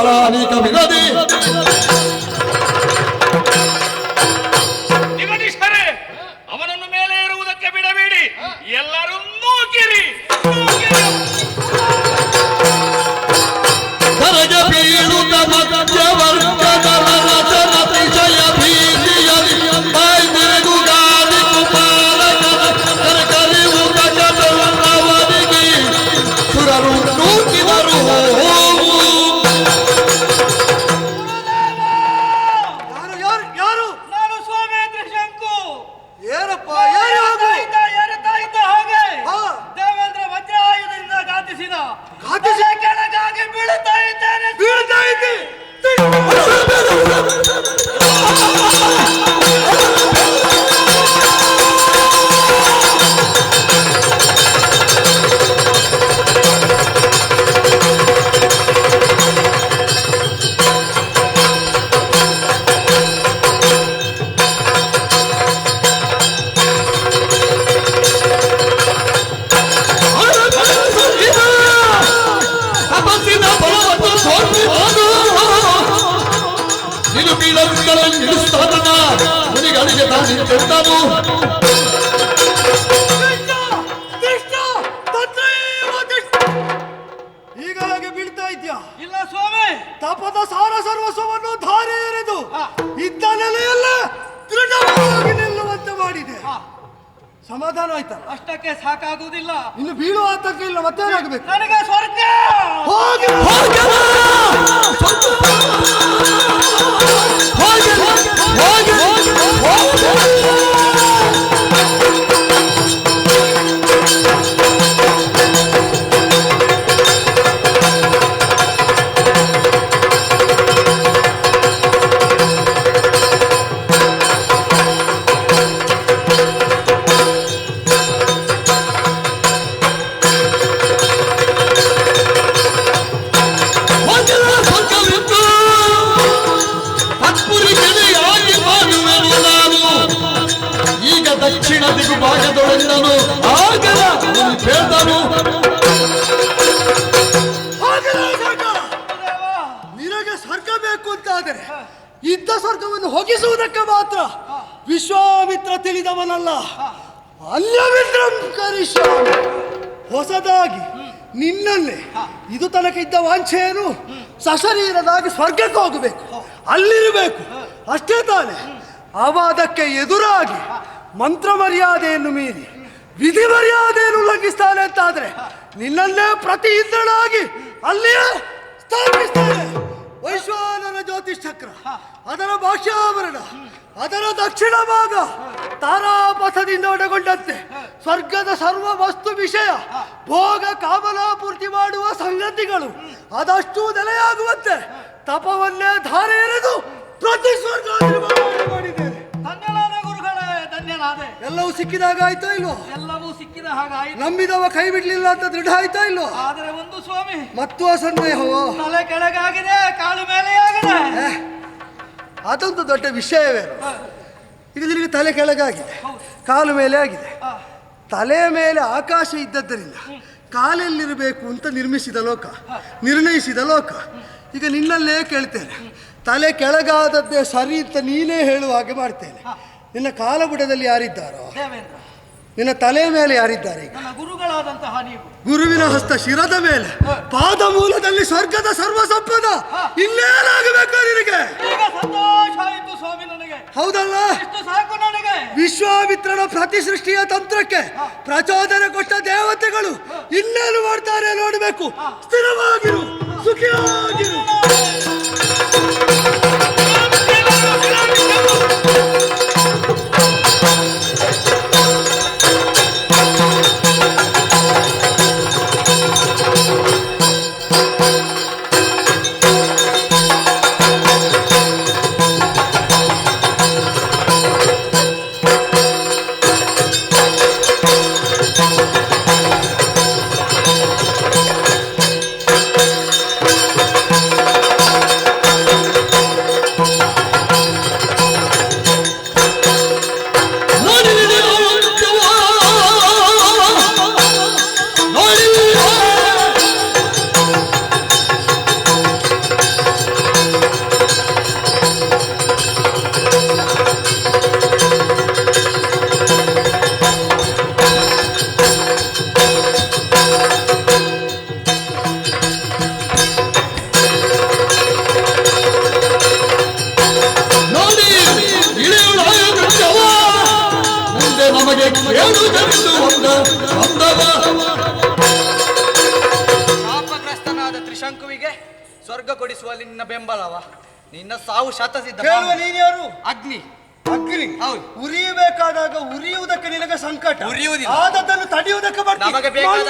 ಕಾಲಾನೀಕ ವಿರೋಧಿ ನಿಗದಿಷ್ಠರೇ, ಅವನನ್ನು ಮೇಲೆ ಇರುವುದಕ್ಕೆ ಬಿಡಬೇಡಿ, ಎಲ್ಲರೂ ನೂಕಿರಿ. ಕರಗ ಬೀಳುತ್ತ ಮಧ್ಯವರ್ಗದ ರಚನ ವಿಷಯ ಭೀತಿಯಲಿ ಬಾಯ್ದೆರೆದು ಗಾಳಿ ಕುಮಾರಕರ ಕರಕರಿಯುತ್ತ ಜಗವರಿಗೆ ಸುರರು ನೂಕಿದರು. ಯಾರು? ನಾನು ಸೋಮೇಂದ್ರ ಶಂಕು. ಏನಪ್ಪ ಏರುತ್ತಾ ಹಾಗೆ ದೇವೇಂದ್ರ ವಜ್ರಾಯುಧದಿಂದ ಘಾತಿಸಿದ ಕೆಳಗಾಗಿ ಬೀಳುತ್ತಾ ಇದ್ದೇನೆ. ತಪಸ್ಸಿನ ಬಲವನ್ನು ತೋರಿಸಿದನು. ನಿಲುಪಿಲುಗಳಿಸ್ತಾನ ಮುನಿಗಳಿಗೆ ತಾನಿದ್ದನು. ಹೀಗಾಗಿ ಬೀಳ್ತಾ ಇದ್ಯಾ? ಇಲ್ಲ ಸ್ವಾಮಿ, ತಪದ ಸಾರ ಸರ್ವಸ್ವವನ್ನು ಧಾರೆ ಎರೆದು ಇದ್ದ ನೆಲೆಯಲ್ಲ ದೃಢವಾಗಿ ನಿಲ್ಲುವಂತೆ ಮಾಡಿದೆ. ಸಮಾಧಾನ ಆಯ್ತಲ್ಲ? ಅಷ್ಟಕ್ಕೆ ಸಾಕಾಗುವುದಿಲ್ಲ. ಇನ್ನು ಬೀಳುವ ಆತಂಕ ಇಲ್ಲ, ಮತ್ತೇನಾಗಬೇಕು? ನನಗೆ ಸ್ವರ್ಗ ಹೋಗಿ ದಕ್ಷಿಣ ದಿಗು ಭಾಗದೊಳಗಿನನು ಆಗಲ ಹೇಳ್ತಾನು. ನಿನಗೆ ಸ್ವರ್ಗ ಬೇಕು ಅಂತಾದರೆ ಇದ್ದ ಸ್ವರ್ಗವನ್ನು ಹೊಗಿಸುವುದಕ್ಕೆ ಮಾತ್ರ ವಿಶ್ವಾಮಿತ್ರ ತಿಳಿದವನಲ್ಲ. ಅನ್ಯಮಿತ್ರಂ ಕರಿಷ್ಯಾಮಿ. ಹೊಸದಾಗಿ ನಿನ್ನಲ್ಲೇ ಇದು ತನಕ ಇದ್ದ ವಾಂಛೆಯನ್ನು ಸಶರೀರದಾಗಿ ಸ್ವರ್ಗಕ್ಕೆ ಹೋಗಬೇಕು, ಅಲ್ಲಿರಬೇಕು, ಅಷ್ಟೇ ತಾನೆ. ಅವ ಅದಕ್ಕೆ ಎದುರಾಗಿ ಮಂತ್ರ ಮರ್ಯಾದೆಯನ್ನು ಮೀರಿ ವಿಧಿ ಮರ್ಯಾದೆಯನ್ನು ಉಲ್ಲಂಘಿಸ್ತಾನೆ ಅಂತಾದ್ರೆ ನಿನ್ನನ್ನೇ ಪ್ರತಿ ಇಂದ್ರನಾಗಿ ಅಲ್ಲಿಯೇ ಸ್ಥಾಪಿಸ್ತಾನೆ. ವೈಶ್ವಾನರ ಜ್ಯೋತಿಷ್ ಚಕ್ರ, ಅದರ ಭಾಷ್ಯಾವರಣ, ಅದರ ದಕ್ಷಿಣ ಭಾಗ ತಾರಾಪಥದಿಂದ ಒಳಗೊಂಡಂತೆ ಸ್ವರ್ಗದ ಸರ್ವ ವಸ್ತು ವಿಷಯ ಭೋಗ ಕಾಮನಾಪೂರ್ತಿ ಮಾಡುವ ಸಂಗತಿಗಳು ಅದಷ್ಟು ನೆಲೆಯಾಗುವಂತೆ ತಪವನ್ನೇ ಧಾರೆ ಎರೆದು ಪ್ರತಿ ಸ್ವರ್ಗ ಮಾಡಿದ್ದೇನೆ. ಧನ್ಯನಾದ ಗುರುಗಳೇ, ಧನ್ಯನಾದೆ. ಎಲ್ಲವೂ ಸಿಕ್ಕಿದಾಗ ಆಯ್ತಾ ಇಲ್ವೋ? ಎಲ್ಲವೂ ಸಿಕ್ಕಿದ ಹಾಗಾಯಿತು. ನಂಬಿದವ ಕೈ ಬಿಡ್ಲಿಲ್ಲ ಅಂತ ದೃಢ ಆಯ್ತಾ ಇಲ್ವೋ? ಆದರೆ ಒಂದು ಸ್ವಾಮಿ, ಮತ್ತು ಅಸಂದೇಹವೋ? ತಲೆ ಕೆಳಗಾಗಿದೆ, ಕಾಲು ಮೇಲೆ ಆಗಿದೆ. ಅದೊಂದು ದೊಡ್ಡ ವಿಷಯವೇನು? ಈಗ ನಿನಗೆ ತಲೆ ಕೆಳಗಾಗಿದೆ, ಕಾಲು ಮೇಲೆ ಆಗಿದೆ. ತಲೆಯ ಮೇಲೆ ಆಕಾಶ ಇದ್ದದ್ದರಿಂದ ಕಾಲೆಲ್ಲಿರಬೇಕು ಅಂತ ನಿರ್ಮಿಸಿದ ಲೋಕ, ನಿರ್ಣಯಿಸಿದ ಲೋಕ. ಈಗ ನಿನ್ನಲ್ಲೇ ಕೇಳ್ತೇನೆ, ತಲೆ ಕೆಳಗಾದದ್ದೇ ಸರಿ ಅಂತ ನೀನೇ ಹೇಳುವ ಹಾಗೆ ಮಾಡ್ತೇನೆ. ನಿನ್ನ ಕಾಲಬುಡದಲ್ಲಿ ಯಾರಿದ್ದಾರೋ, ದೇವೇಂದ್ರ, ನಿನ್ನ ತಲೆ ಮೇಲೆ ಯಾರಿದ್ದಾರೆ? ಈಗ ನನ್ನ ಗುರುಗಳಾದಂತಹ ನೀವು. ಗುರುವಿನ ಹಸ್ತ ಶಿರದ ಮೇಲೆ, ಪಾದ ಮೂಲದಲ್ಲಿ ಸ್ವರ್ಗದ ಸರ್ವ ಸಂಪದ ಇಲ್ಲೇನಾಗಬೇಕು ನಿನಗೆ? ಈಗ ಸಂತೋಷ ಆಯಿತು ಸ್ವಾಮಿ ನನಗೆ. ಹೌದಲ್ಲ? ಇಷ್ಟು ಸಾಕು ನನಗೆ. ವಿಶ್ವಾಮಿತ್ರನ ಪ್ರತಿ ಸೃಷ್ಟಿಯ ತಂತ್ರಕ್ಕೆ ಪ್ರಚೋದನೆ ಕೊಟ್ಟ ದೇವತೆಗಳು ಇನ್ನೇನು ಮಾಡ್ತಾರೆ ನೋಡಬೇಕು. ಸ್ಥಿರವಾಗಿರು, ಸುಖಿಯಾಗಿರು. ಎಂದು ಒಂದವ ಶಾಪಗ್ರಸ್ತನಾದ ತ್ರಿಶಂಕುವಿಗೆ ಸ್ವರ್ಗ ಕೊಡಿಸುವಲ್ಲಿ ನಿನ್ನ ಬೆಂಬಲವ, ನಿನ್ನ ಸಾವು ಶತಸಿದ್ಧ. ಕೇಳುವ ನೀನ್ಯಾರು? ಅಗ್ನಿ. ಅಗ್ನಿ. ಹೌದು. ಉರಿಯಬೇಕಾದಾಗ ಉರಿಯುವುದಕ್ಕೆ ನಿನಗೆ ಸಂಕಟ, ಉರಿಯುವುದಿಲ್ಲ. ಆದದ್ದನ್ನು ತಡೆಯುವುದಕ್ಕೆ ಬರ್ತೀನಿ. ನಮಗೆ ಬೇಕಾದ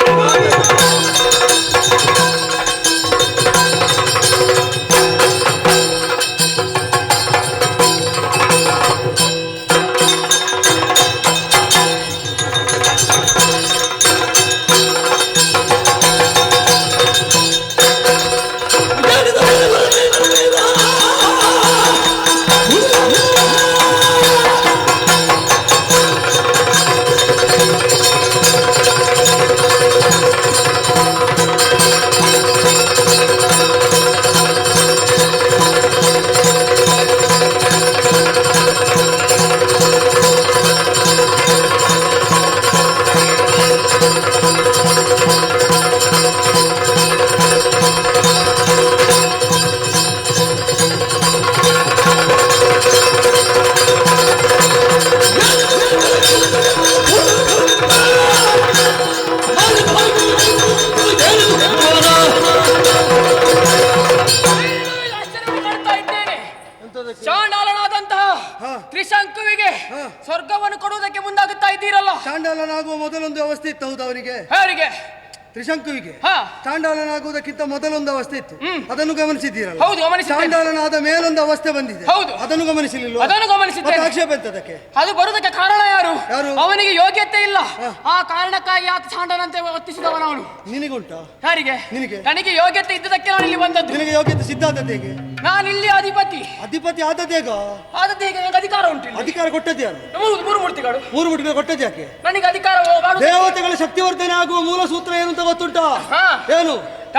ಚಾಂಡಾಲನಾದಂತಹ ತ್ರಿಶಂಕುವಿಗೆ ಸ್ವರ್ಗವನ್ನು ಕೊಡುವುದಕ್ಕೆ ಮುಂದಾಗುತ್ತಾ ಇದ್ದೀರಲ್ಲ. ಚಾಂಡಾಲನಾಗುವ ಮೊದಲೊಂದು ಅವಸ್ಥೆ ಇತ್ತು, ಹೌದು ಅವನಿಗೆ? ಯಾರಿಗೆ? ತ್ರಿಶಂಕುವಿಗೆ ಹಾ. ಚಾಂಡಾಲನಾಗುವುದಕ್ಕಿಂತ ಮೊದಲೊಂದು ಅವಸ್ಥೆ ಇತ್ತು, ಅದನ್ನು ಗಮನಿಸಿದ್ದೀರಲ್ಲ? ಹೌದು, ಗಮನಿಸಿದ್ದೇನೆ. ಚಾಂಡಾಲನಾದ ಮೇಲೊಂದು ಅವಸ್ಥೆ ಬಂದಿದೆ, ಹೌದು. ಅದನ್ನು ಗಮನಿಸಲಿಲ್ಲ? ಅದನ್ನು ಗಮನಿಸಿದ್ದೇನೆ. ಮತ್ತೆ ಆಕ್ಷೇಪ ಎಂತದಕ್ಕೆ? ಅದು ಬರುವುದಕ್ಕೆ ಕಾರಣ ಯಾರು? ಯಾರು? ಅವನಿಗೆ ಯೋಗ್ಯತೆ ಇಲ್ಲ. ಆ ಕಾರಣಕ್ಕಾಗಿ ಆತ ಚಾಂಡನಂತೆ ವರ್ತಿಸಿದವನವನು. ನಿನಗುಂಟಾ? ಯಾರಿಗೆ? ನಿನಗೆ. ನನಗೆ ಯೋಗ್ಯತೆ ಇದ್ದದಕ್ಕೆ ನಾನು ಇಲ್ಲಿ ಬಂದದ್ದು. ನಿನಗೆ ಯೋಗ್ಯತೆ ಸಿದ್ಧಾಂತ ಹೇಗೆ? ನಾನು ಇಲ್ಲಿ ಅಧಿಪತಿ. ಅಧಿಪತಿ ಆದದ್ದೇಗ? ಆದದ್ದು ಹೇಗೆ? ನನಗೆ ಅಧಿಕಾರ ಉಂಟು. ಅಧಿಕಾರ ಕೊಟ್ಟದ್ದು ಯಾರು? ಮೂರು ಮೂರ್ತಿಗಳು. ಮೂರು ಮುಟ್ಟಿಗೆ ಕೊಟ್ಟದ್ದು ಯಾಕೆ? ನನಗೆ ಅಧಿಕಾರ ದೇವತೆಗಳ ಶಕ್ತಿವರ್ಧನೆ ಆಗುವ ಮೂಲ ಸೂತ್ರ ಏನು ಅಂತ ಗೊತ್ತುಂಟಾ? ಏನು?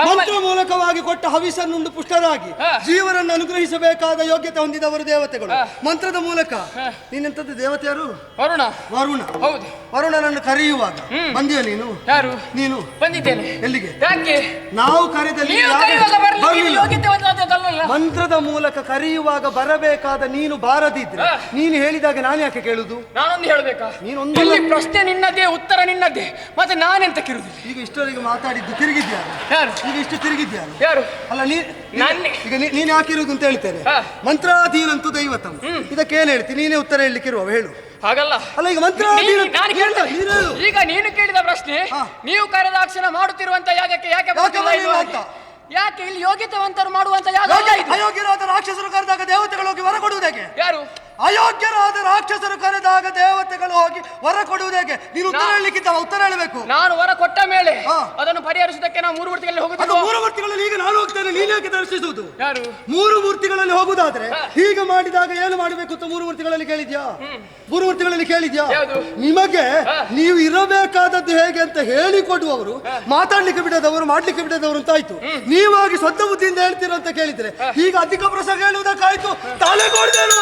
ಮಂತ್ರ ಮೂಲಕವಾಗಿ ಕೊಟ್ಟ ಹವಿಸನ್ನುಂಡು ಪುಷ್ಟರಾಗಿ ಜೀವನನ್ನು ಅನುಗ್ರಹಿಸಬೇಕಾದ ಯೋಗ್ಯತೆ ಹೊಂದಿದವರು ದೇವತೆಗಳು. ಮಂತ್ರದ ಮೂಲಕ. ನೀನೆಂತದ್ದು ದೇವತೆಯರು? ವರುಣ. ವರುಣ. ಹೌದು. ವರುಣನನ್ನು ಕರೆಯುವಾಗ ಬಂದಿಯ ನೀನು? ಯಾರು? ನೀನು. ಬಂದಿದ್ದೇನೆ. ಎಲ್ಲಿಗೆ? ಯಾಕೆ? ನಾವು ಕರೆದಲ್ಲಿ ನೀವು ಕರೆಯುವಾಗ ಬರಲಿಲ್ಲ. ಯೋಗ್ಯತೆ ಹೊಂದಿದವನಲ್ಲ. ಮಂತ್ರದ ಮೂಲಕ ಕರೆಯುವಾಗ ಬರಬೇಕಾದ ನೀನು ಬಾರದಿದ್ರೆ ನೀನು ಹೇಳಿದಾಗ ನಾನು ಯಾಕೆ ಕೇಳುದು? ನಾನೊಂದು ಹೇಳಬೇಕಾ? ನೀನೊಂದು. ಇಲ್ಲಿ ಪ್ರಶ್ನೆ ನಿನ್ನದೇ, ಉತ್ತರ ನಿನ್ನದೇ, ಮತ್ತೆ ನಾನೆಂತ ಕಿರುದಿಲ್ಲ. ಈಗ ಇಷ್ಟವರೆಗೆ ಮಾತಾಡಿದ್ದು ತಿರುಗಿದ್ಯಾರು? ಯಾರು? ಈಗ ಇಷ್ಟು ತಿರುಗಿದ್ಯಾರು? ಯಾರು? ಅಲ್ಲ ನಾನೇ. ಈಗ ನೀನು ಯಾಕಿರುವುದು ಅಂತ ಹೇಳ್ತೇನೆ. ಮಂತ್ರಾಧೀನಂತೂ ದೈವತಂ. ಇದಕ್ಕೇನು ಹೇಳ್ತೀನಿ? ನೀನೇ ಉತ್ತರ ಹೇಳಲಿಕ್ಕಿರುವ, ಹೇಳು. ಹಾಗಲ್ಲ. ಅಲ್ಲ ಈಗ ಮಂತ್ರಾಧೀನ. ಈಗ ನೀನು ಕೇಳಿದ ಪ್ರಶ್ನೆ, ನೀವು ಕರೆದಾಕ್ಷಣ ಮಾಡುತ್ತಿರುವಂತ ಯಾಗಕ್ಕೆ ಯಾಕೆ ಯಾಕೆ ಇಲ್ಲಿ ಯೋಗ್ಯತೆವಂತರು ಮಾಡುವಂತ ಯಾಗ? ಅಯೋಗ್ಯರಾದ ರಾಕ್ಷಸರು ಕರೆದಾಗ ದೇವತೆಗಳು ಹೋಗಿ ವರ ಕೊಡುವುದಕ್ಕೆ? ಯಾರು? ಅಯೋಗ್ಯರಾದ ರಾಕ್ಷಸರು ಕರೆದಾಗ ದೇವತೆಗಳು ಹೋಗಿ ವರ ಕೊಡುವುದಕ್ಕೆ? ನೀನು ಉತ್ತರ ಹೇಳಲಿಕ್ಕಿದ್ದ, ಉತ್ತರ ಹೇಳಬೇಕು. ನಾನು ವರ ಕೊಟ್ಟ ಮೇಲೆ ಅದನ್ನು ಪರಿಹರಿಸುವುದಕ್ಕೆ ನಾವು ಮೂರು ಮೂರ್ತಿಗಳಲ್ಲಿ ಹೋಗುತ್ತೇವೆ. ಮೂರು ಮೂರ್ತಿಗಳಲ್ಲಿ ಈಗ ನಾನು ಹೋಗ್ತೇನೆ, ನೀನು ಯಾಕೆ ದರ್ಶಿಸುವುದು? ಯಾರು? ಮೂರು ಮೂರ್ತಿಗಳಲ್ಲಿ ಹೋಗುದಾದ್ರೆ ಹೀಗೆ ಮಾಡಿದಾಗ ಏನು ಮಾಡಬೇಕು ಅಂತ ಮೂರು ಮೂರ್ತಿಗಳಲ್ಲಿ ಕೇಳಿದ್ಯಾ? ಮೂರು ಮೂರ್ತಿಗಳಲ್ಲಿ ಕೇಳಿದ್ಯಾ? ನಿಮಗೆ ನೀವು ಇರಬೇಕಾದದ್ದು ಹೇಗೆ ಅಂತ ಹೇಳಿಕೊಡುವವರು, ಮಾತಾಡ್ಲಿಕ್ಕೆ ಬಿಡದವರು, ಮಾಡ್ಲಿಕ್ಕೆ ಬಿಡದವರು ಅಂತ ಆಯ್ತು. ನೀವಾಗಿ ಸ್ವಂತ ಬುದ್ಧಿಯಿಂದ ಹೇಳ್ತೀರ ಅಂತ ಕೇಳಿದ್ರೆ ಈಗ ಅಧಿಕ ಪ್ರಸಂಗ ಹೇಳುವುದಕ್ಕಾಯ್ತು ತಲೆಗೋಡ್ದೇನು?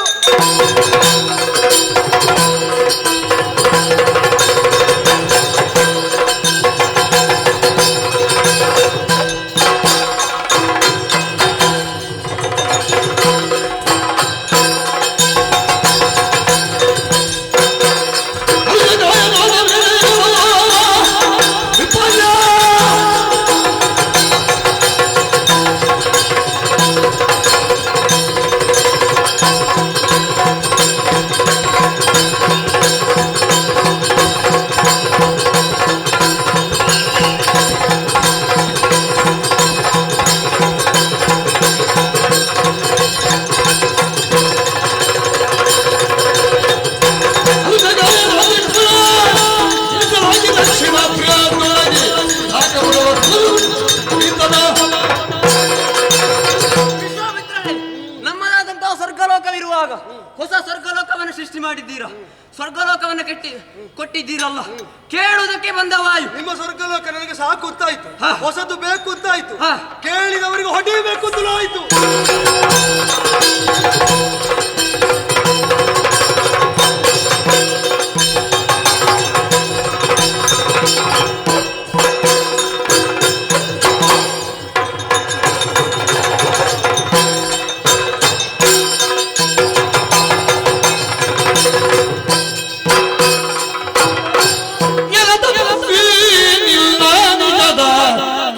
ಹೊಸ ಸ್ವರ್ಗಲೋಕವನ್ನು ಸೃಷ್ಟಿ ಮಾಡಿದ್ದೀರಾ, ಸ್ವರ್ಗಲೋಕವನ್ನು ಕೊಟ್ಟಿದ್ದೀರಲ್ಲ, ಕೇಳುವುದಕ್ಕೆ ಬಂದ ವಾಯು. ನಿಮ್ಮ ಸ್ವರ್ಗಲೋಕ ನನಗೆ ಸಾಕು ಅಂತಾಯ್ತು, ಹೊಸದು ಬೇಕು ಅಂತಾಯ್ತು, ಕೇಳಿದವರಿಗೆ ಹೊಡೆಯಬೇಕು ಅಂತ ಆಯ್ತು.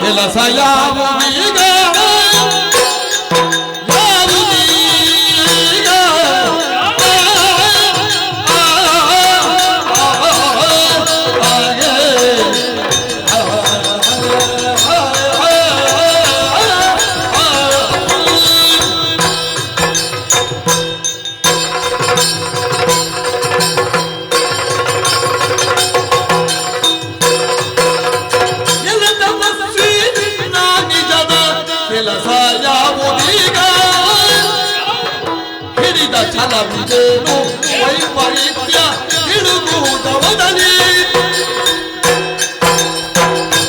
ಕೆಲಸ ಯಾವುದೀಗ ಕೆಲಸ ಯಾವುದೀಗ ಹಿಡಿದ ಛಲವಿದೇನು ವೈಪರೀತ್ಯ ಹಿಡುಗುವುದವದಲ್ಲಿ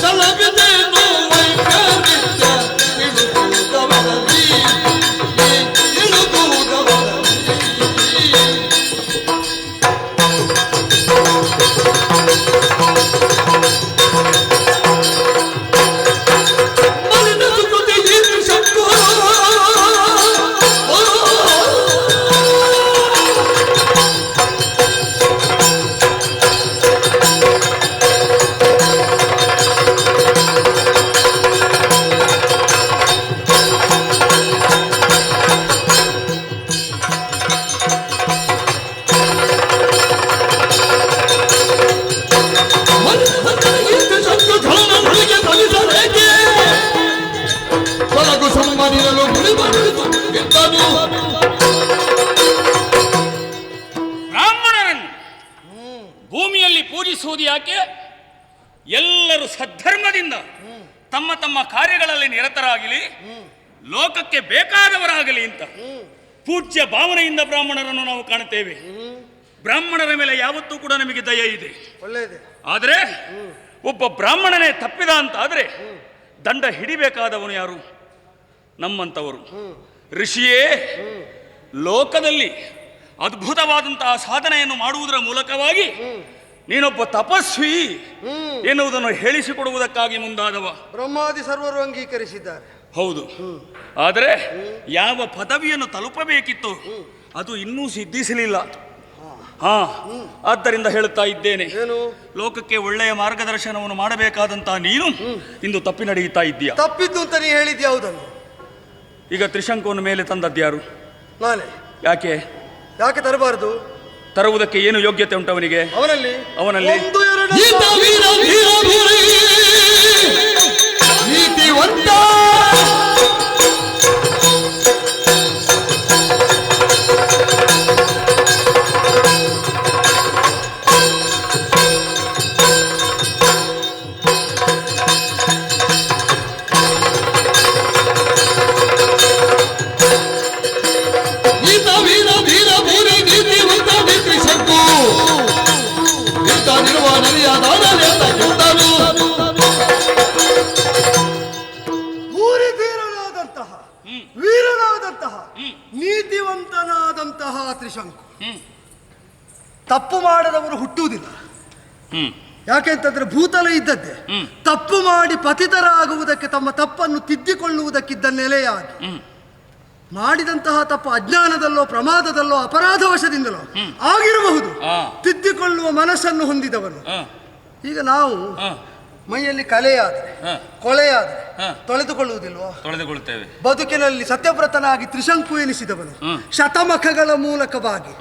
ಛಲವಿದೇನು ವೈಪರೀತ್ಯ ಹಿಡುಗುವುದವದಲ್ಲಿ ಹಿಡುಗುವುದವದಲ್ಲಿ ಬ್ರಾಹ್ಮಣರನ್ನು ಭೂಮಿಯಲ್ಲಿ ಪೂಜಿಸುವುದು ಯಾಕೆ? ಎಲ್ಲರೂ ಸದ್ಧರ್ಮದಿಂದ ತಮ್ಮ ತಮ್ಮ ಕಾರ್ಯಗಳಲ್ಲಿ ನಿರತರಾಗಲಿ, ಲೋಕಕ್ಕೆ ಬೇಕಾದವರಾಗಲಿ ಅಂತ ಪೂಜ್ಯ ಭಾವನೆಯಿಂದ ಬ್ರಾಹ್ಮಣರನ್ನು ನಾವು ಕಾಣುತ್ತೇವೆ. ಬ್ರಾಹ್ಮಣರ ಮೇಲೆ ಯಾವತ್ತೂ ಕೂಡ ನಮಗೆ ದಯ ಇದೆ. ಒಳ್ಳೆಯದೇ. ಆದರೆ ಒಬ್ಬ ಬ್ರಾಹ್ಮಣನೇ ತಪ್ಪಿದ ಅಂತ ಆದ್ರೆ ದಂಡ ಹಿಡಿಬೇಕಾದವನು ಯಾರು? ನಮ್ಮಂಥವರು. ಋಷಿಯೇ, ಲೋಕದಲ್ಲಿ ಅದ್ಭುತವಾದಂತಹ ಸಾಧನೆಯನ್ನು ಮಾಡುವುದರ ಮೂಲಕವಾಗಿ ನೀನೊಬ್ಬ ತಪಸ್ವಿ ಎನ್ನುವುದನ್ನು ಹೇಳಿಸಿಕೊಡುವುದಕ್ಕಾಗಿ ಮುಂದಾದವ. ಬ್ರಹ್ಮಾದಿ ಸರ್ವರು ಅಂಗೀಕರಿಸಿದ್ದಾರೆ. ಹೌದು. ಆದರೆ ಯಾವ ಪದವಿಯನ್ನು ತಲುಪಬೇಕಿತ್ತು ಅದು ಇನ್ನೂ ಸಿದ್ಧಿಸಲಿಲ್ಲ. ಆದ್ದರಿಂದ ಹೇಳುತ್ತಾ ಇದ್ದೇನೆ, ಏನು? ಲೋಕಕ್ಕೆ ಒಳ್ಳೆಯ ಮಾರ್ಗದರ್ಶನವನ್ನು ಮಾಡಬೇಕಾದಂತಹ ನೀನು ಇಂದು ತಪ್ಪಿ ನಡೆಯುತ್ತಾ ಇದ್ದೀಯ. ತಪ್ಪಿದ್ದು ಅಂತ ನೀ ಹೇಳಿದ್ಯಾ? ಹೌದನ್ನು. ಈಗ ತ್ರಿಶಂಕುವನ್ನು ಮೇಲೆ ತಂದದ್ಯಾರು? ನಾನೇ. ಯಾಕೆ ತರಬಾರದು? ತರುವುದಕ್ಕೆ ಏನು ಯೋಗ್ಯತೆ ಉಂಟು ಅವನಿಗೆ? ಅವನಲ್ಲಿ ಈತ ವೀರ ಧೀರ ಧೀರಿ ನೀತಿವಂತ ನೀತಿವಂತನಾದಂತಹ ತ್ರಿಶಂಕು. ತಪ್ಪು ಮಾಡದವರು ಹುಟ್ಟುವುದಿಲ್ಲ. ಯಾಕೆಂತಂದ್ರೆ ಭೂತಲ ಇದ್ದದ್ದೇ ತಪ್ಪು ಮಾಡಿ ಪತಿತರಾಗುವುದಕ್ಕೆ, ತಮ್ಮ ತಪ್ಪನ್ನು ತಿದ್ದಿಕೊಳ್ಳುವುದಕ್ಕಿದ್ದ ನೆಲೆಯಾಗಿ ಮಾಡಿದಂತಹ ತಪ್ಪು ಅಜ್ಞಾನದಲ್ಲೋ ಪ್ರಮಾದದಲ್ಲೋ ಅಪರಾಧವಶದಿಂದಲೋ ಆಗಿರಬಹುದು. ತಿದ್ದಿಕೊಳ್ಳುವ ಮನಸ್ಸನ್ನು ಹೊಂದಿದವನು. ಈಗ ನಾವು ಮೈಯಲ್ಲಿ ಕಲೆಯಾದರೆ, ಕೊಳೆಯಾದರೆ ತೊಳೆದುಕೊಳ್ಳುವುದಿಲ್ವೋ? ತೊಳೆದುಕೊಳ್ಳುತ್ತೇವೆ. ಬದುಕಿನಲ್ಲಿ ಸತ್ಯವ್ರತನಾಗಿ ತ್ರಿಶಂಕು ಎನಿಸಿದವನು ಶತಮಖಗಳ ಮೂಲಕವಾಗಿ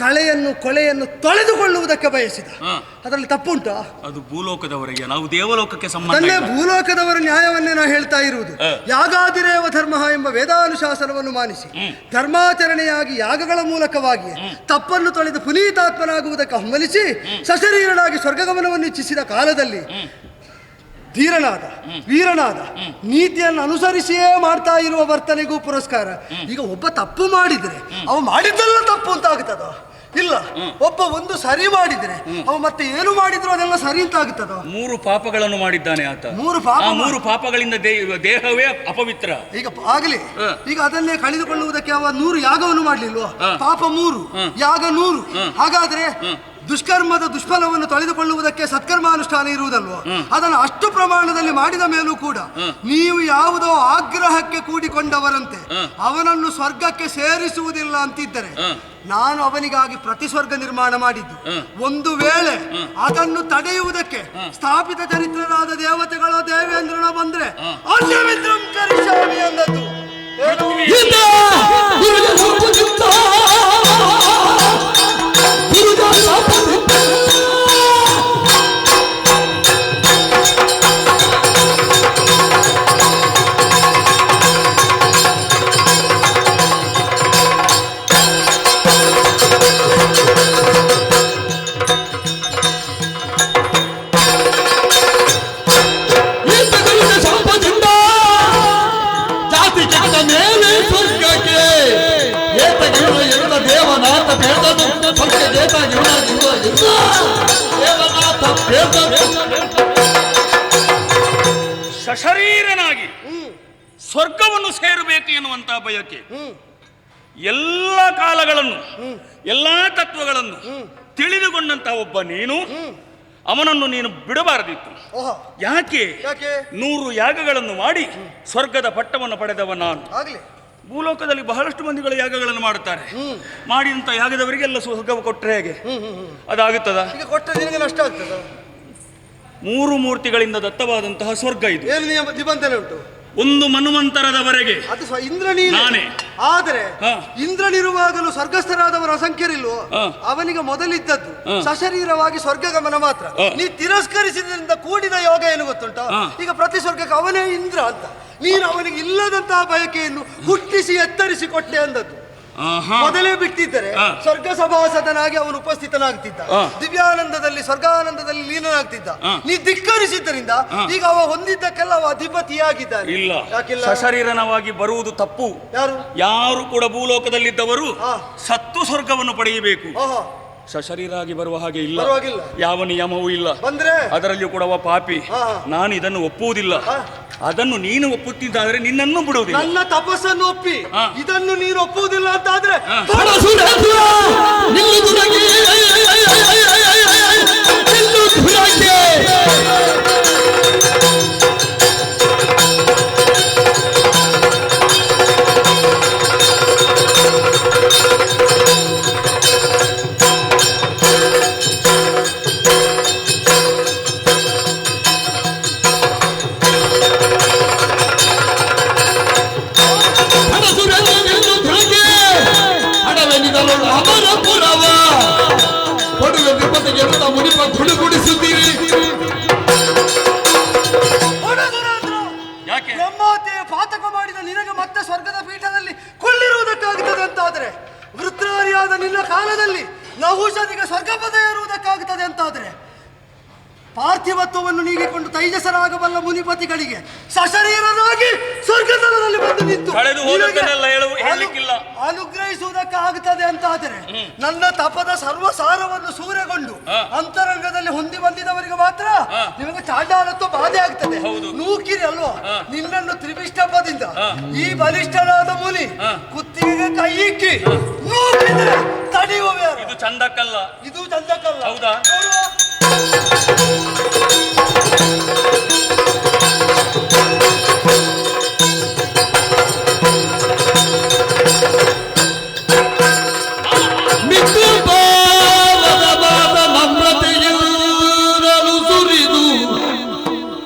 ಕಳೆಯನ್ನು ಕೊಳೆಯನ್ನು ತೊಳೆದುಕೊಳ್ಳುವುದಕ್ಕೆ ಬಯಸಿದ. ಅದರಲ್ಲಿ ತಪ್ಪುಂಟಾ? ಅದು ಭೂಲೋಕದವರಿಗೆ, ನಾವು ದೇವಲೋಕಕ್ಕೆ ಸಂಬಂಧ. ತನ್ನೇ ಭೂಲೋಕದವರ ನ್ಯಾಯವನ್ನೇ ನಾವು ಹೇಳ್ತಾ ಇರುವುದು. ಯಾಗಾದಿರೇವ ಧರ್ಮ ಎಂಬ ವೇದಾನುಶಾಸನವನ್ನು ಮಾನಿಸಿ ಧರ್ಮಾಚರಣೆಯಾಗಿ ಯಾಗಗಳ ಮೂಲಕವಾಗಿ ತಪ್ಪನ್ನು ತೊಳೆದು ಪುನೀತಾತ್ಮನಾಗುವುದಕ್ಕೆ ಹಂಬಲಿಸಿ ಸಶರೀರನಾಗಿ ಸ್ವರ್ಗಗಮನವನ್ನು ಇಚ್ಛಿಸಿದ ಕಾಲದಲ್ಲಿ ಧೀರನಾದ, ವೀರನಾದ, ನೀತಿಯನ್ನು ಅನುಸರಿಸಿಯೇ ಮಾಡ್ತಾ ಇರುವ ವರ್ತನೆಗೂ ಪುರಸ್ಕಾರ. ಈಗ ಒಬ್ಬ ತಪ್ಪು ಮಾಡಿದ್ರೆ ಅವ ಮಾಡಿದ್ದೆಲ್ಲ ತಪ್ಪು ಅಂತ ಆಗ್ತದ? ಇಲ್ಲ. ಒಬ್ಬ ಒಂದು ಸರಿ ಮಾಡಿದ್ರೆ ಅವ ಮತ್ತೆ ಏನು ಮಾಡಿದ್ರು ಅದೆಲ್ಲ ಸರಿ ಅಂತ ಆಗುತ್ತದ? 3 ಪಾಪಗಳನ್ನು ಮಾಡಿದ್ದಾನೆ ಆತ. 3 ಪಾಪಗಳಿಂದ ದೇಹವೇ ಅಪವಿತ್ರ. ಈಗ ಆಗಲಿ, ಈಗ ಅದನ್ನೇ ಕಳೆದುಕೊಳ್ಳುವುದಕ್ಕೆ ಅವ 100 ಯಾಗವನ್ನು ಮಾಡ್ಲಿಲ್ವ? ಪಾಪ 3, ಯಾಗ 100. ಹಾಗಾದ್ರೆ ದುಷ್ಕರ್ಮದ ದುಷ್ಫಲವನ್ನು ತೊಳೆದುಕೊಳ್ಳುವುದಕ್ಕೆ ಸತ್ಕರ್ಮಾನುಷ್ಠಾನ ಇರುವುದಲ್ವೋ ಅದನ್ನು ಅಷ್ಟು ಪ್ರಮಾಣದಲ್ಲಿ ಮಾಡಿದ ಮೇಲೂ ಕೂಡ ನೀವು ಯಾವುದೋ ಆಗ್ರಹಕ್ಕೆ ಕೂಡಿಕೊಂಡವರಂತೆ ಅವನನ್ನು ಸ್ವರ್ಗಕ್ಕೆ ಸೇರಿಸುವುದಿಲ್ಲ ಅಂತಿದ್ದರೆ ನಾನು ಅವನಿಗಾಗಿ ಪ್ರತಿಸ್ವರ್ಗ ನಿರ್ಮಾಣ ಮಾಡಿದ್ದು. ಒಂದು ವೇಳೆ ಅದನ್ನು ತಡೆಯುವುದಕ್ಕೆ ಸ್ಥಾಪಿತ ಚರಿತ್ರರಾದ ದೇವತೆಗಳ ದೇವೇಂದ್ರನ ಬಂದ್ರೆ ಅನ್ಯಮಿತ್ರಂ ಕರಿಷ್ಯಾಮಿ ಅನ್ನದ್ದು. ಈತ ಗುರುಗ ಸಂಪದಿತ್ತ ಗುರುಗ ಸಂಪದಿತ್ತ ಸಶರೀರನಾಗಿ ಸ್ವರ್ಗವನ್ನು ಸೇರಬೇಕು ಎನ್ನುವಂತಹ ಬಯಕೆ ಎಲ್ಲ ಕಾಲಗಳನ್ನು ಎಲ್ಲ ತತ್ವಗಳನ್ನು ತಿಳಿದುಕೊಂಡಂತಹ ಒಬ್ಬ ನೀನು ಅವನನ್ನು ನೀನು ಬಿಡಬಾರದಿತ್ತು. ಯಾಕೆ? 100 ಯಾಗಗಳನ್ನು ಮಾಡಿ ಸ್ವರ್ಗದ ಪಟ್ಟವನ್ನು ಪಡೆದವ ನಾನು. ಭೂಲೋಕದಲ್ಲಿ ಬಹಳಷ್ಟು ಮಂದಿಗಳು ಯಾಗಗಳನ್ನು ಮಾಡುತ್ತಾರೆ. ಮಾಡಿದಂತ ಯಾಗದವರಿಗೆಲ್ಲ ಸ್ವರ್ಗ ಕೊಟ್ಟರೆ ಹೇಗೆ ಅದಾಗುತ್ತದ? ನಷ್ಟ ಆಗ್ತದ. 3 ಮೂರ್ತಿಗಳಿಂದ ದತ್ತವಾದಂತಹ ಸ್ವರ್ಗ ಇದು. ಏನು ನಿಬಂಧನೆ ಉಂಟು? ಒಂದು ಮನ್ವಂತರದವರೆಗೆ ಅದು ಇಂದ್ರನೇ. ಆದರೆ ಇಂದ್ರನಿರುವಾಗಲೂ ಸ್ವರ್ಗಸ್ಥರಾದವರು ಅಸಂಖ್ಯರಿಲ್ವೋ? ಅವನಿಗೆ ಮೊದಲಿದ್ದದ್ದು ಸಶರೀರವಾಗಿ ಸ್ವರ್ಗ ಗಮನ ಮಾತ್ರ. ನೀ ತಿರಸ್ಕರಿಸಿದ್ರಿಂದ ಕೂಡಿದ ಯೋಗ ಏನು ಗೊತ್ತುಂಟ? ಈಗ ಪ್ರತಿ ಸ್ವರ್ಗಕ್ಕೆ ಅವನೇ ಇಂದ್ರ ಅಂತ. ನೀನು ಅವನಿಗೆ ಇಲ್ಲದಂತಹ ಬಯಕೆಯನ್ನು ಹುಟ್ಟಿಸಿ ಎತ್ತರಿಸಿ ಕೊಟ್ಟೆ ಅಂದದ್ದು. ಮೊದಲೇ ಬಿಟ್ಟಿದ್ದರೆ ಸ್ವರ್ಗ ಸಭಾಸದನಾಗಿ ಅವನು ಉಪಸ್ಥಿತನಾಗ್ತಿದ್ದ, ದಿವ್ಯಾನಂದದಲ್ಲಿ ಸ್ವರ್ಗಾನಂದದಲ್ಲಿ ಲೀನನಾಗ್ತಿದ್ದ. ನೀ ಧಿಕ್ಕರಿಸಿದ್ದರಿಂದ ಈಗ ಅವ ಹೊಂದಿದ್ದಕ್ಕೆಲ್ಲ ಅವ ಅಧಿಪತಿಯಾಗಿದ್ದಾನೆ. ಇಲ್ಲ, ಸಶರೀರನವಾಗಿ ಬರುವುದು ತಪ್ಪು. ಯಾರು ಕೂಡ ಭೂಲೋಕದಲ್ಲಿದ್ದವರು ಸತ್ತು ಸ್ವರ್ಗವನ್ನು ಪಡೆಯಬೇಕು. ಸಶರೀರಾಗಿ ಬರುವ ಹಾಗೆ ಇಲ್ಲ, ಯಾವ ನಿಯಮವೂ ಇಲ್ಲ. ಅದರಲ್ಲಿಯೂ ಕೂಡ ಪಾಪಿ. ನಾನು ಇದನ್ನು ಒಪ್ಪುವುದಿಲ್ಲ. ಅದನ್ನು ನೀನು ಒಪ್ಪುತ್ತಿದ್ದಾದ್ರೆ ನಿನ್ನನ್ನು ಬಿಡುವುದಿಲ್ಲ. ನನ್ನ ತಪಸ್ಸನ್ನು ಒಪ್ಪಿ ಇದನ್ನು ನೀನು ಒಪ್ಪುವುದಿಲ್ಲ ಅಂತಾದ್ರೆ ಬ್ರಹ್ಮಹತ್ಯೆಯ ಪಾತಕ ಮಾಡಿದ ನಿನಗೆ ಮತ್ತೆ ಸ್ವರ್ಗದ ಪೀಠದಲ್ಲಿ ಕೊಳ್ಳಿರುವುದಕ್ಕಾಗುತ್ತದೆ ಅಂತಾದ್ರೆ, ವೃತ್ರಾರಿಯಾದ ನಿನ್ನ ಕಾಲದಲ್ಲಿ ನಹುಷನಿಗೆ ಸ್ವರ್ಗಪದ ಏರುವುದಕ್ಕಾಗುತ್ತದೆ ಅಂತಾದ್ರೆ, ಪಾರ್ಥಿವತ್ವವನ್ನು ನೀಗಿಕೊಂಡು ತೈಜಸರಾಗಬಲ್ಲ ಮುನಿಪತಿಗಳಿಗೆ ಸಶರೀರನಾಗಿ ಸ್ವರ್ಗತಲದಲ್ಲಿ ಬಂದು ನಿಂತು ಅನುಗ್ರಹಿಸುವುದಕ್ಕಾಗುತ್ತದೆ ಅಂತಾದರೆ, ನನ್ನ ತಪದ ಸರ್ವಸಾರವನ್ನು ಸೂರೆಗೊಂಡು ಅಂತರಂಗದಲ್ಲಿ ಹೊಂದಿ ಬಂದಿದವರಿಗೆ ಮಾತ್ರ ನಿಮಗೆ ಚಾಂಡಾಲತ್ವ ಬಾಧೆ ಆಗ್ತದೆ. ನೂಕಿರಿ ಅಲ್ವಾ? ನಿನ್ನನ್ನು ತ್ರಿವಿಷ್ಟಪದಿಂದ ಈ ಬಲಿಷ್ಠನಾದ ಮುನಿ ಕುತ್ತಿಗೆಗೆ ಕೈ ಇಕ್ಕಿ ನೂಕಿದ್ರೆ ತಡೆಯುವ. ಇದು ಚಂದಕ್ಕಲ್ಲ, ಇದು ಚಂದಕ್ಕಲ್ಲ. ಹೌದಾ?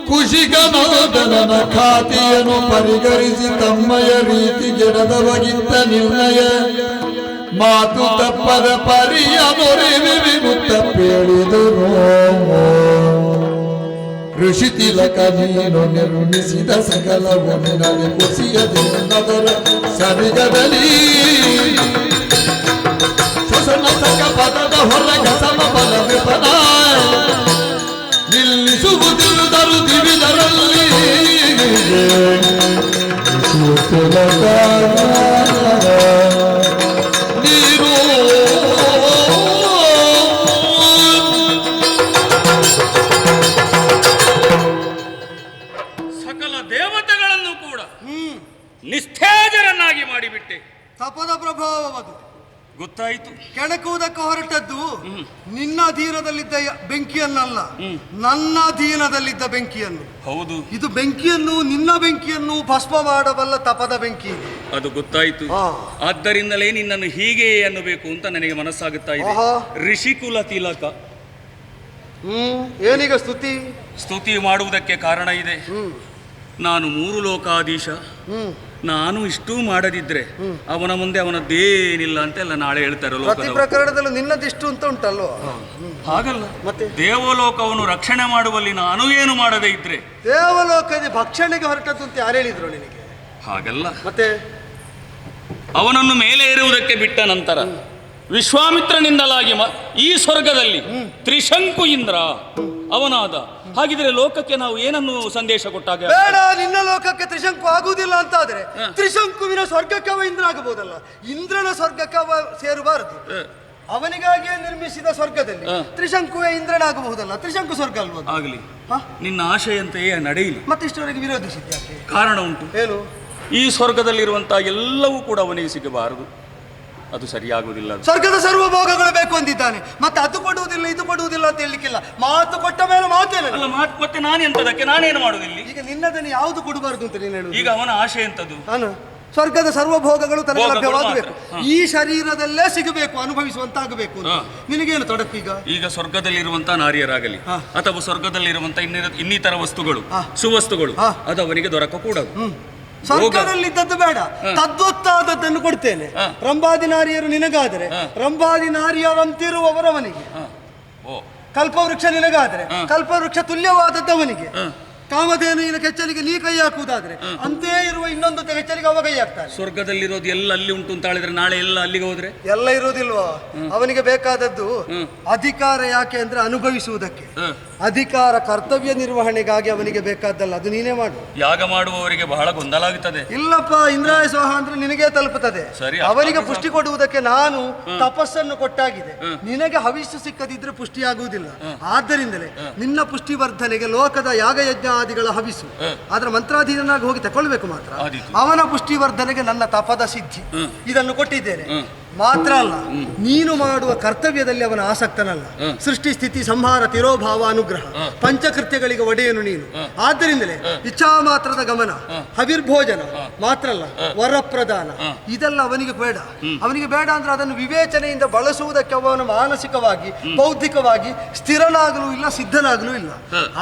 ಖುಷಿಗನಾದನ ಖಾತೆಯನ್ನು ಪರಿಗಣಿಸಿ ತಮ್ಮಯ ರೀತಿ ಗೆಡದವಗಿಂತ ನಿರ್ಣಯ ಮಾತು ತಪ್ಪದ ಪರಿಯ ಮೊರೆವಿ ವಿಮುಕ್ತ ಪೇಳಿದರು. ಋಷಿ ತಿಲಕ ನೀನು ನಿರ್ಮಿಸಿದ ಸಕಲವು ನಿನಗೆ ಕುಸಿಯದರ ಸರಿಗದಲ್ಲಿ ಶೋಷಣ ಸಕ ಪದದ ಹೊರಗ ಸಮಬಲ ವಿಪದ ನಿಲ್ಲಿಸುವುದಿರುದರು ದಿವಿದರಲ್ಲಿ ನೀರು ಸಕಲ ದೇವತೆಗಳನ್ನು ಕೂಡ ನಿಸ್ತೇಜರನ್ನಾಗಿ ಮಾಡಿಬಿಟ್ಟೆ. ತಪದ ಪ್ರಭಾವವದು. ಗೊತ್ತಾಯ್ತು. ಕೆಣಕುವುದಕ್ಕೆ ಹೊರಟದ್ದು ನಿನ್ನ ಅಧೀನದಲ್ಲಿದ್ದ ಬೆಂಕಿಯನ್ನಲ್ಲ, ನನ್ನ ಅಧೀನದಲ್ಲಿದ್ದ ಬೆಂಕಿಯನ್ನು. ಹೌದು, ಇದು ಬೆಂಕಿಯನ್ನು, ನಿನ್ನ ಬೆಂಕಿಯನ್ನು ಭಸ್ಮ ಮಾಡಬಲ್ಲ ತಪದ ಬೆಂಕಿ ಇದು. ಅದು ಗೊತ್ತಾಯ್ತು. ಆದ್ದರಿಂದಲೇ ನಿನ್ನನ್ನು ಹೀಗೆ ಅನ್ನಬೇಕು ಅಂತ ನನಗೆ ಮನಸ್ಸಾಗುತ್ತಾ ಇದೆ. ಋಷಿಕುಲ ತಿಲಕ. ಏನೀಗ ಸ್ತುತಿ ಮಾಡುವುದಕ್ಕೆ ಕಾರಣ ಇದೆ. ನಾನು 3 ಲೋಕಾಧೀಶ, ನಾನು ಇಷ್ಟೂ ಮಾಡದಿದ್ರೆ ಅವನ ಮುಂದೆ ಅವನದ್ದೇನಿಲ್ಲ ಅಂತೆಲ್ಲ ನಾಳೆ ಹೇಳ್ತಾರೆ. ಪ್ರತಿ ಪ್ರಕರಣದಲ್ಲೂ ನಿನ್ನದಿಷ್ಟು ಅಂತ ಉಂಟಲ್ವ? ಹಾಗಲ್ಲ, ಮತ್ತೆ ದೇವಲೋಕವನ್ನು ರಕ್ಷಣೆ ಮಾಡುವಲ್ಲಿ ನಾನು ಏನು ಮಾಡದೇ ಇದ್ರೆ ದೇವಲೋಕದ ಭಕ್ಷಣೆಗೆ ಹೊರಟದ್ದು ಅಂತ ಯಾರು ಹೇಳಿದ್ರು ನಿನಗೆ? ಹಾಗಲ್ಲ. ಮತ್ತೆ ಅವನನ್ನು ಮೇಲೆ ಏರುವುದಕ್ಕೆ ಬಿಟ್ಟ ನಂತರ ವಿಶ್ವಾಮಿತ್ರನಿಂದಲಾಗಿ ಈ ಸ್ವರ್ಗದಲ್ಲಿ ತ್ರಿಶಂಕು ಇಂದ್ರ ಅವನಾದ. ಹಾಗಿದ್ರೆ ಲೋಕಕ್ಕೆ ನಾವು ಏನನ್ನು ಸಂದೇಶ ಕೊಟ್ಟಾಗ? ಬೇಡ, ನಿನ್ನ ಲೋಕಕ್ಕೆ ತ್ರಿಶಂಕು ಆಗುವುದಿಲ್ಲ ಅಂತ ಆದ್ರೆ ತ್ರಿಶಂಕುವಿನ ಸ್ವರ್ಗಕ್ಕೆ ಅವ ಇಂದ್ರ ಆಗಬಹುದಲ್ಲ. ಇಂದ್ರನ ಸ್ವರ್ಗಕ್ಕೆ ಅವ ಸೇರಬಾರದು. ಅವನಿಗಾಗಿಯೇ ನಿರ್ಮಿಸಿದ ಸ್ವರ್ಗದಲ್ಲಿ ತ್ರಿಶಂಕುವೇ ಇಂದ್ರನಾಗಬಹುದಲ್ಲ. ತ್ರಿಶಂಕು ಸ್ವರ್ಗ ಅಲ್ವಾ? ಆಗಲಿ, ನಿನ್ನ ಆಶೆಯಂತೆಯೇ ನಡೆಯಲಿ. ಮತ್ತೆ ಇಷ್ಟವರೆಗೆ ವಿರೋಧಿಸಿದ್ಯಾಕೆ? ಕಾರಣ ಉಂಟು. ಏನು? ಈ ಸ್ವರ್ಗದಲ್ಲಿರುವಂತಹ ಎಲ್ಲವೂ ಕೂಡ ಅವನಿಗೆ ಸಿಗಬಾರದು. ಅದು ಸರಿಯಾಗುವುದಿಲ್ಲ. ಸ್ವರ್ಗದ ಸರ್ವಭೋಗಗಳು ಬೇಕು ಅಂದಿದ್ದಾನೆ, ಮತ್ತೆ ಅದು ಕೊಡುವುದಿಲ್ಲ ಇದು ಕೊಡುವುದಿಲ್ಲ ಅಂತ ಹೇಳಲಿಕ್ಕಿಲ್ಲ. ಮಾತು ಕೊಟ್ಟ ಮೇಲೆ ಮಾತೇನ? ಮತ್ತೆ ನಾನೆಂತದಕ್ಕೆ, ನಾನೇನು ಮಾಡುವುದಿಲ್ಲ. ಈಗ ನಿನ್ನದನ್ನು ಯಾವುದು ಕೊಡಬಾರದು ಅಂತ ನೀನು ಹೇಳುವುದು? ಈಗ ಅವನ ಆಶೆ ಎಂತದ್ದು? ನಾನು ಸ್ವರ್ಗದ ಸರ್ವಭೋಗಗಳು ತನಗೆ ಲಭ್ಯವಾಗಬೇಕು, ಈ ಶರೀರದಲ್ಲೇ ಸಿಗಬೇಕು, ಅನುಭವಿಸುವಂತಾಗಬೇಕು. ನಿನಗೇನು ತೊಡಕು? ಈಗ ಸ್ವರ್ಗದಲ್ಲಿರುವಂತಹ ನಾರಿಯರಾಗಲಿ ಅಥವಾ ಸ್ವರ್ಗದಲ್ಲಿರುವಂತಹ ಇನ್ನಿತರ ವಸ್ತುಗಳು, ಸುವಸ್ತುಗಳು, ಅದು ಅವನಿಗೆ ದೊರಕಕೂಡದು. ಸ್ವರ್ಗದಲ್ಲಿದ್ದದ್ದು ಬೇಡ, ತದ್ವತ್ತಾದದ್ದನ್ನು ಕೊಡ್ತೇನೆ. ರಂಭಾದಿ ನಾರಿಯರು ನಿನಗಾದರೆ ರಂಭಾದಿ ನಾರಿಯರಂತಿರುವವರವನಿಗೆ, ಕಲ್ಪವೃಕ್ಷ ನಿನಗಾದರೆ ಕಲ್ಪವೃಕ್ಷ ತುಲ್ಯವಾದದ್ದವನಿಗೆ, ಕಾಮಧೇನುವಿನ ಕೆಚ್ಚಲಿಗೆ ನೀ ಕೈ ಹಾಕುವುದಾದ್ರೆ ಅಂತೆಯೇ ಇರುವ ಇನ್ನೊಂದು ಕೆಚ್ಚಲಿಗೆ ಅವ ಕೈ ಹಾಕ್ತಾನೆ. ಸ್ವರ್ಗದಲ್ಲಿರೋದು ಎಲ್ಲ ಅಲ್ಲಿ ಉಂಟು ಅಂತ ಹೇಳಿದ್ರೆ ನಾಳೆ ಎಲ್ಲ ಅಲ್ಲಿಗೆ ಹೋದ್ರೆ ಎಲ್ಲ ಇರುವುದಿಲ್ವಾ? ಅವನಿಗೆ ಬೇಕಾದದ್ದು ಅಧಿಕಾರ. ಯಾಕೆ ಅಂದ್ರೆ ಅನುಭವಿಸುವುದಕ್ಕೆ. ಅಧಿಕಾರ ಕರ್ತವ್ಯ ನಿರ್ವಹಣೆಗಾಗಿ ಅವನಿಗೆ ಬೇಕಾದ್ದಲ್ಲ, ಅದು ನೀನೇ ಮಾಡು. ಯಾಗ ಮಾಡುವವರಿಗೆ ಬಹಳ ಗೊಂದಲ ಆಗುತ್ತದೆ. ಇಲ್ಲಪ್ಪ, ಇಂದ್ರಾಯ ಸ್ವಾಹ ಅಂದ್ರೆ ನಿನಗೆ ತಲುಪುತ್ತದೆ. ಅವರಿಗೆ ಪುಷ್ಟಿ ಕೊಡುವುದಕ್ಕೆ ನಾನು ತಪಸ್ಸನ್ನು ಕೊಟ್ಟಾಗಿದೆ. ನಿನಗೆ ಹವಿಷ್ಯ ಸಿಕ್ಕದಿದ್ರೆ ಪುಷ್ಟಿಯಾಗುವುದಿಲ್ಲ. ಆದ್ದರಿಂದಲೇ ನಿನ್ನ ಪುಷ್ಟಿವರ್ಧನೆಗೆ ಲೋಕದ ಯಾಗಯಜ್ಞಾದಿಗಳ ಹವಿಸು, ಆದ್ರೆ ಮಂತ್ರಾಧೀನಾಗಿ ಹೋಗಿ ತಗೊಳ್ಬೇಕು ಮಾತ್ರ. ಅವನ ಪುಷ್ಟಿವರ್ಧನೆಗೆ ನನ್ನ ತಪದ ಸಿದ್ಧಿ ಇದನ್ನು ಕೊಟ್ಟಿದ್ದೇನೆ. ಮಾತ್ರ ಅಲ್ಲ, ನೀನು ಮಾಡುವ ಕರ್ತವ್ಯದಲ್ಲಿ ಅವನ ಆಸಕ್ತನಲ್ಲ. ಸೃಷ್ಟಿ ಸ್ಥಿತಿ ಸಂಹಾರ ತಿರೋಭಾವ ಅನುಗ್ರಹ ಪಂಚಕೃತ್ಯಗಳಿಗೆ ಒಡೆಯನು ನೀನು. ಆದ್ದರಿಂದಲೇ ಇಚ್ಛಾ ಮಾತ್ರದ ಗಮನ, ಹವಿರ್ಭೋಜನ ಮಾತ್ರ ಅಲ್ಲ, ವರಪ್ರದಾನ ಇದೆಲ್ಲ ಅವನಿಗೆ ಬೇಡ. ಅವನಿಗೆ ಬೇಡ ಅಂದ್ರೆ ಅದನ್ನು ವಿವೇಚನೆಯಿಂದ ಬಳಸುವುದಕ್ಕೆ ಅವನು ಮಾನಸಿಕವಾಗಿ ಬೌದ್ಧಿಕವಾಗಿ ಸ್ಥಿರನಾಗಲೂ ಇಲ್ಲ, ಸಿದ್ಧನಾಗಲೂ ಇಲ್ಲ.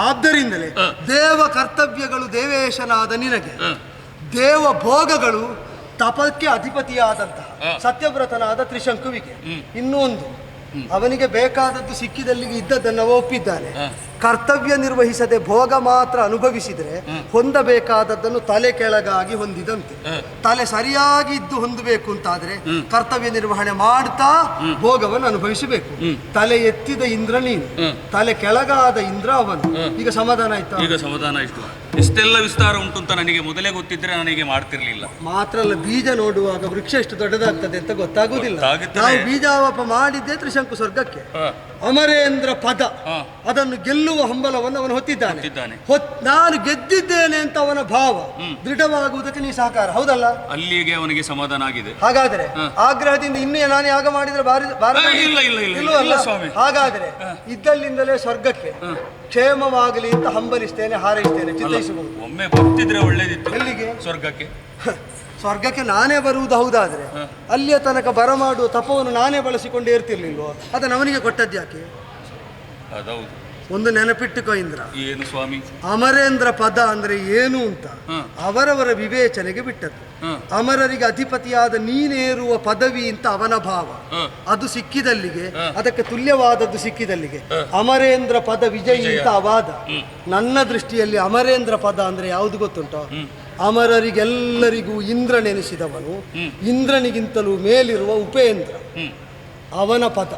ಆದ್ದರಿಂದಲೇ ದೇವ ಕರ್ತವ್ಯಗಳು ದೇವೇಶನಾದ ನಿನಗೆ, ದೇವ ಭೋಗಗಳು ತಪಕ್ಕೆ ಅಧಿಪತಿಯಾದಂತಹ ಸತ್ಯವ್ರತನಾದ ತ್ರಿಶಂಕುವಿಗೆ. ಇನ್ನೊಂದು, ಅವನಿಗೆ ಬೇಕಾದದ್ದು ಸಿಕ್ಕಿದಲ್ಲಿಗೆ ಇದ್ದದ್ದನ್ನು ಒಪ್ಪಿದ್ದಾನೆ. ಕರ್ತವ್ಯ ನಿರ್ವಹಿಸದೆ ಭೋಗ ಮಾತ್ರ ಅನುಭವಿಸಿದರೆ ಹೊಂದಬೇಕಾದದ್ದನ್ನು ತಲೆ ಕೆಳಗಾಗಿ ಹೊಂದಿದಂತೆ. ತಲೆ ಸರಿಯಾಗಿ ಇದ್ದು ಹೊಂದಬೇಕು ಅಂತಾದ್ರೆ ಕರ್ತವ್ಯ ನಿರ್ವಹಣೆ ಮಾಡ್ತಾ ಭೋಗವನ್ನು ಅನುಭವಿಸಬೇಕು. ತಲೆ ಎತ್ತಿದ ಇಂದ್ರ ನೀನು, ತಲೆ ಕೆಳಗಾದ ಇಂದ್ರ ಅವನು. ಈಗ ಸಮಾಧಾನ ಆಯ್ತಾ? ಈಗ ಸಮಾಧಾನ ಆಯ್ತು. ಇಷ್ಟೆಲ್ಲ ವಿಸ್ತಾರ ಉಂಟು ಅಂತ ನನಗೆ ಮೊದಲೇ ಗೊತ್ತಿದ್ರೆ ನನಗೆ ಮಾಡ್ತಿರ್ಲಿಲ್ಲ. ಮಾತ್ರ ಅಲ್ಲ, ಬೀಜ ನೋಡುವಾಗ ವೃಕ್ಷ ಎಷ್ಟು ದೊಡ್ಡದಾಗ್ತದೆ ಅಂತ ಗೊತ್ತಾಗುವುದಿಲ್ಲ. ನಾವು ಬೀಜಾವಾಪ ಮಾಡಿದ್ದೆ ತ್ರಿಶಂಕು ಸ್ವರ್ಗಕ್ಕೆ. ಅಮರೇಂದ್ರ ಪದ ಅದನ್ನು ಗೆಲ್ಲುವ ಹಂಬಲವನ್ನು ಅವನು ಹೊತ್ತಿದ್ದಾನೆ. ನಾನು ಗೆದ್ದಿದ್ದೇನೆ ಅಂತ ಅವನ ಭಾವ ದೃಢವಾಗುವುದಕ್ಕೆ ನೀ ಸಹಕಾರ. ಹೌದಲ್ಲ? ಅಲ್ಲಿಗೆ ಅವನಿಗೆ ಸಮಾಧಾನ ಆಗಿದೆ. ಹಾಗಾದ್ರೆ ಆಗ್ರಹದಿಂದ ಇನ್ನೂ ನಾನು ಯಾಗ ಮಾಡಿದ್ರೆ ಹಾಗಾದ್ರೆ ಇದ್ದಲ್ಲಿಂದಲೇ ಸ್ವರ್ಗಕ್ಕೆ ಕ್ಷೇಮವಾಗಲಿ ಅಂತ ಹಂಬಲಿಸ್ತೇನೆ, ಹಾರೈಸ್ತೇನೆ, ಚಿತ್ತೈಸಬಹುದು. ಒಮ್ಮೆ ಬರ್ತಿದ್ರೆ ಒಳ್ಳೇದಿತ್ತು. ಎಲ್ಲಿಗೆ? ಸ್ವರ್ಗಕ್ಕೆ. ಸ್ವರ್ಗಕ್ಕೆ ನಾನೇ ಬರುವುದು ಹೌದಾದ್ರೆ ಅಲ್ಲಿಯ ತನಕ ಬರಮಾಡುವ ತಪವನ್ನು ನಾನೇ ಬಳಸಿಕೊಂಡು ಏರ್ತಿರ್ಲಿಲ್ವೋ? ಅದನ್ನು ಅವನಿಗೆ ಕೊಟ್ಟದ್ದು ಯಾಕೆ? ಅದೌದು. ಒಂದು ನೆನಪಿಟ್ಟುಕೋ ಇಂದ್ರ, ಏನು ಸ್ವಾಮಿ? ಅಮರೇಂದ್ರ ಪದ ಅಂದ್ರೆ ಏನು ಅಂತ ಅವರವರ ವಿವೇಚನೆಗೆ ಬಿಟ್ಟದ್ದು. ಅಮರರಿಗೆ ಅಧಿಪತಿಯಾದ ನೀನೇರುವ ಪದವಿ ಅಂತ ಅವನ ಭಾವ. ಅದು ಸಿಕ್ಕಿದಲ್ಲಿಗೆ, ಅದಕ್ಕೆ ತುಲ್ಯವಾದದ್ದು ಸಿಕ್ಕಿದಲ್ಲಿಗೆ ಅಮರೇಂದ್ರ ಪದ ವಿಜಯಿ ಅಂತ ಅವಾದ. ನನ್ನ ದೃಷ್ಟಿಯಲ್ಲಿ ಅಮರೇಂದ್ರ ಪದ ಅಂದ್ರೆ ಯಾವುದು ಗೊತ್ತುಂಟೋ? ಅಮರರಿಗೆಲ್ಲರಿಗೂ ಇಂದ್ರ ನೆನೆಸಿದವನು, ಇಂದ್ರನಿಗಿಂತಲೂ ಮೇಲಿರುವ ಉಪೇಂದ್ರ, ಅವನ ಪದ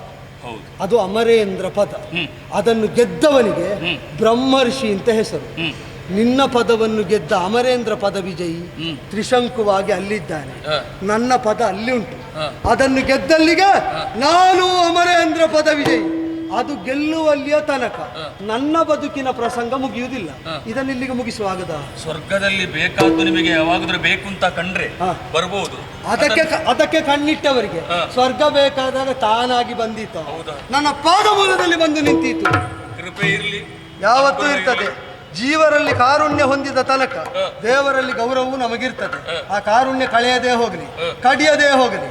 ಅದು ಅಮರೇಂದ್ರ ಪದ. ಅದನ್ನು ಗೆದ್ದವನಿಗೆ ಬ್ರಹ್ಮರ್ಷಿ ಅಂತ ಹೆಸರು. ನಿನ್ನ ಪದವನ್ನು ಗೆದ್ದ ಅಮರೇಂದ್ರ ಪದ ವಿಜಯಿ ತ್ರಿಶಂಕುವಾಗಿ ಅಲ್ಲಿದ್ದಾನೆ. ನನ್ನ ಪದ ಅಲ್ಲಿ ಉಂಟು. ಅದನ್ನು ಗೆದ್ದಲ್ಲಿಗೆ ನಾನು ಅಮರೇಂದ್ರ ಪದ ವಿಜಯಿ. ಅದು ಗೆಲ್ಲುವಲ್ಲಿಯ ತನಕ ನನ್ನ ಬದುಕಿನ ಪ್ರಸಂಗ ಮುಗಿಯುವುದಿಲ್ಲ. ಇದನ್ನು ಇಲ್ಲಿಗೆ ಮುಗಿಸುವಾಗದ? ಸ್ವರ್ಗದಲ್ಲಿ ಬೇಕಾದ್ದು ನಿಮಗೆ ಯಾವಾಗಾದ್ರೂ ಬೇಕು ಅಂತ ಕಂಡ್ರೆ ಬರ್ಬೋದು. ಅದಕ್ಕೆ ಕಣ್ಣಿಟ್ಟವರಿಗೆ ಸ್ವರ್ಗ ಬೇಕಾದಾಗ ತಾನಾಗಿ ಬಂದೀತು, ನನ್ನ ಪಾದ ಮೂಲದಲ್ಲಿ ಬಂದು ನಿಂತೀತು. ಕೃಪೆ ಇರಲಿ, ಯಾವತ್ತೂ ಇರ್ತದೆ. ಜೀವರಲ್ಲಿ ಕಾರುಣ್ಯ ಹೊಂದಿದ ತನಕ ದೇವರಲ್ಲಿ ಗೌರವವು ನಮಗಿರ್ತದೆ. ಆ ಕಾರುಣ್ಯ ಕಳೆಯದೇ ಹೋಗಲಿ, ಕಡಿಯದೇ ಹೋಗಲಿ.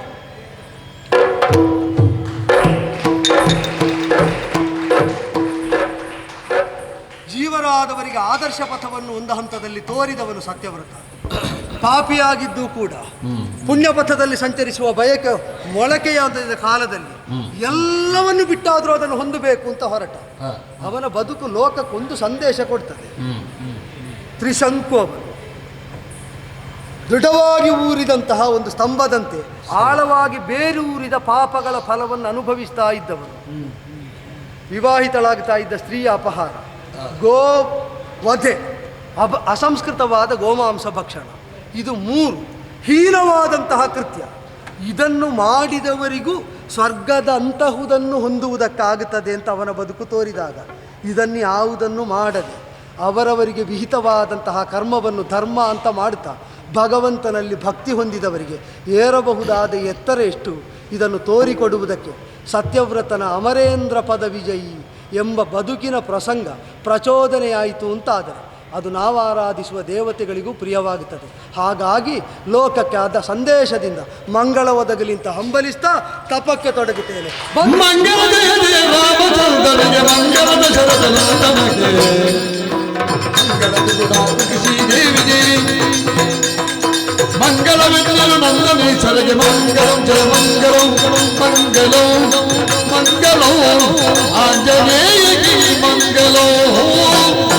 ಜೀವರಾದವರಿಗೆ ಆದರ್ಶ ಪಥವನ್ನು ಒಂದು ಹಂತದಲ್ಲಿ ತೋರಿದವನು ಸತ್ಯವ್ರತ. ಪಾಪಿಯಾಗಿದ್ದು ಕೂಡ ಪುಣ್ಯ ಪಥದಲ್ಲಿ ಸಂಚರಿಸುವ ಬಯಕೆ ಮೊಳಕೆಯಾದ ಕಾಲದಲ್ಲಿ ಎಲ್ಲವನ್ನು ಬಿಟ್ಟಾದರೂ ಅದನ್ನು ಹೊಂದಬೇಕು ಅಂತ ಹೊರಟ ಅವನ ಬದುಕು ಲೋಕಕ್ಕೊಂದು ಸಂದೇಶ ಕೊಡ್ತದೆ. ತ್ರಿಶಂಕು ಅವನು ದೃಢವಾಗಿ ಊರಿದಂತಹ ಒಂದು ಸ್ತಂಭದಂತೆ ಆಳವಾಗಿ ಬೇರೂರಿದ ಪಾಪಗಳ ಫಲವನ್ನು ಅನುಭವಿಸ್ತಾ ಇದ್ದವನು. ವಿವಾಹಿತಳಾಗ್ತಾ ಇದ್ದ ಸ್ತ್ರೀಯ ಅಪಹಾರ, ಗೋ ವಧೆ, ಅಸಂಸ್ಕೃತವಾದ ಗೋಮಾಂಸ ಭಕ್ಷಣ, ಇದು 3 ಹೀನವಾದಂತಹ ಕೃತ್ಯ. ಇದನ್ನು ಮಾಡಿದವರಿಗೂ ಸ್ವರ್ಗದ ಅಂತಹುದನ್ನು ಹೊಂದುವುದಕ್ಕಾಗುತ್ತದೆ ಅಂತ ಅವನ ಬದುಕು ತೋರಿದಾಗ, ಇದನ್ನು ಯಾವುದನ್ನು ಮಾಡದೆ ಅವರವರಿಗೆ ವಿಹಿತವಾದಂತಹ ಕರ್ಮವನ್ನು ಧರ್ಮ ಅಂತ ಮಾಡ್ತಾ ಭಗವಂತನಲ್ಲಿ ಭಕ್ತಿ ಹೊಂದಿದವರಿಗೆ ಏರಬಹುದಾದ ಎತ್ತರ ಎಷ್ಟು ಇದನ್ನು ತೋರಿಕೊಡುವುದಕ್ಕೆ ಸತ್ಯವ್ರತನ ಅಮರೇಂದ್ರ ಪದ ವಿಜಯಿ ಎಂಬ ಬದುಕಿನ ಪ್ರಸಂಗ ಪ್ರಚೋದನೆಯಾಯಿತು ಅಂತಾದರೆ ಅದು ನಾವು ಆರಾಧಿಸುವ ದೇವತೆಗಳಿಗೂ ಪ್ರಿಯವಾಗುತ್ತದೆ. ಹಾಗಾಗಿ ಲೋಕಕ್ಕೆ ಆದ ಸಂದೇಶದಿಂದ ಮಂಗಳ ಒದಗಲಿಂತ ಹಂಬಲಿಸ್ತಾ ತಪಕ್ಕೆ ತೊಡಗುತ್ತೇನೆ. ಮಂಗಲವೆಲ್ಲರೂ ನಂದನೇಶ್ವರಿಗೆ ಮಂಗಲಂ ಜಯ ಮಂಗಲಂ ಮಂಗಲಂ ಮಂಗಲಂ ಆಂಜನೇಯಗೆ ಮಂಗಲಂ.